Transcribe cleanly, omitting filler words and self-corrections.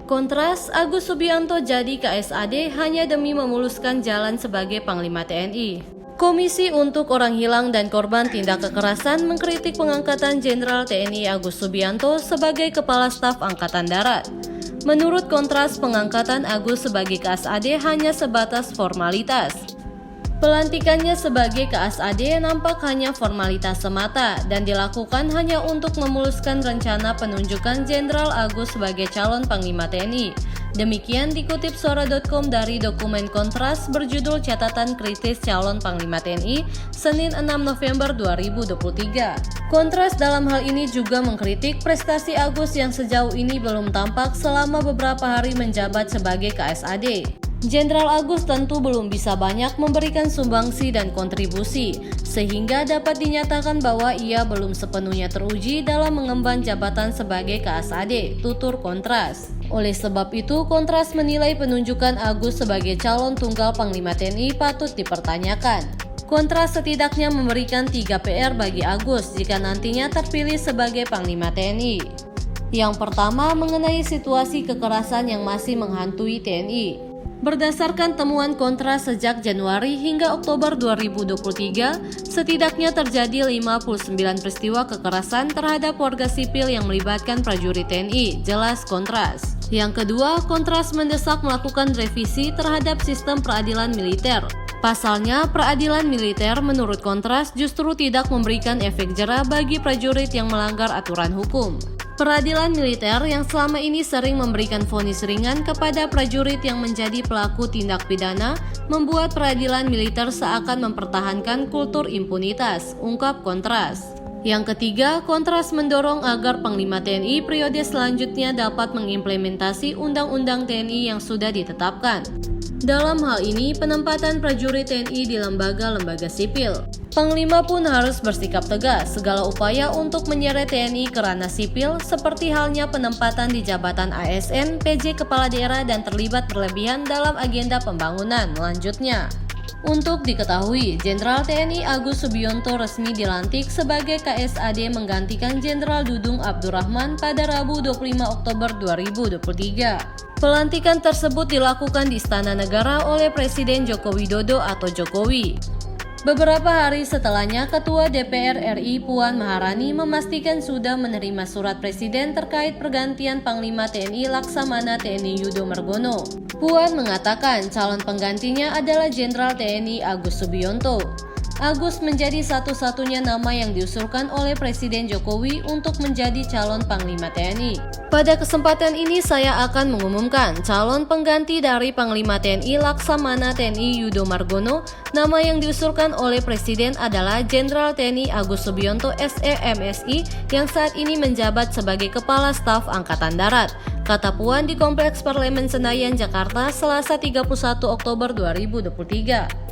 Kontras, Agus Subianto jadi KSAD hanya demi memuluskan jalan sebagai Panglima TNI. Komisi untuk Orang Hilang dan Korban Tindak Kekerasan mengkritik pengangkatan Jenderal TNI Agus Subianto sebagai Kepala Staf Angkatan Darat. Menurut Kontras, pengangkatan Agus sebagai KSAD hanya sebatas formalitas. Pelantikannya sebagai KSAD nampak hanya formalitas semata dan dilakukan hanya untuk memuluskan rencana penunjukan Jenderal Agus sebagai calon Panglima TNI. Demikian dikutip Sora.com dari dokumen Kontras berjudul Catatan Kritis Calon Panglima TNI, Senin 6 November 2023. Kontras dalam hal ini juga mengkritik prestasi Agus yang sejauh ini belum tampak selama beberapa hari menjabat sebagai KSAD. Jenderal Agus tentu belum bisa banyak memberikan sumbangsi dan kontribusi, sehingga dapat dinyatakan bahwa ia belum sepenuhnya teruji dalam mengemban jabatan sebagai KSAD, tutur Kontras. Oleh sebab itu, Kontras menilai penunjukan Agus sebagai calon tunggal Panglima TNI patut dipertanyakan. Kontras setidaknya memberikan 3 PR bagi Agus jika nantinya terpilih sebagai Panglima TNI. Yang pertama, mengenai situasi kekerasan yang masih menghantui TNI. Berdasarkan temuan Kontras sejak Januari hingga Oktober 2023, setidaknya terjadi 59 peristiwa kekerasan terhadap warga sipil yang melibatkan prajurit TNI, jelas Kontras. Yang kedua, Kontras mendesak melakukan revisi terhadap sistem peradilan militer. Pasalnya, peradilan militer menurut Kontras justru tidak memberikan efek jera bagi prajurit yang melanggar aturan hukum. Peradilan militer yang selama ini sering memberikan vonis ringan kepada prajurit yang menjadi pelaku tindak pidana membuat peradilan militer seakan mempertahankan kultur impunitas, ungkap Kontras. Yang ketiga, Kontras mendorong agar Panglima TNI periode selanjutnya dapat mengimplementasi Undang-Undang TNI yang sudah ditetapkan. Dalam hal ini, penempatan prajurit TNI di lembaga-lembaga sipil. Panglima pun harus bersikap tegas segala upaya untuk menyeret TNI ke ranah sipil seperti halnya penempatan di jabatan ASN, PJ Kepala Daerah dan terlibat berlebihan dalam agenda pembangunan, lanjutnya. Untuk diketahui, Jenderal TNI Agus Subianto resmi dilantik sebagai KSAD menggantikan Jenderal Dudung Abdurrahman pada Rabu 25 Oktober 2023. Pelantikan tersebut dilakukan di Istana Negara oleh Presiden Joko Widodo atau Jokowi. Beberapa hari setelahnya, Ketua DPR RI Puan Maharani memastikan sudah menerima surat Presiden terkait pergantian Panglima TNI Laksamana TNI Yudo Margono. Puan mengatakan calon penggantinya adalah Jenderal TNI Agus Subianto. Agus menjadi satu-satunya nama yang diusulkan oleh Presiden Jokowi untuk menjadi calon Panglima TNI. Pada kesempatan ini saya akan mengumumkan calon pengganti dari Panglima TNI Laksamana TNI Yudo Margono. Nama yang diusulkan oleh Presiden adalah Jenderal TNI Agus Subianto SE.MSI yang saat ini menjabat sebagai Kepala Staf Angkatan Darat, kata Puan di Kompleks Parlemen Senayan, Jakarta, Selasa 31 Oktober 2023.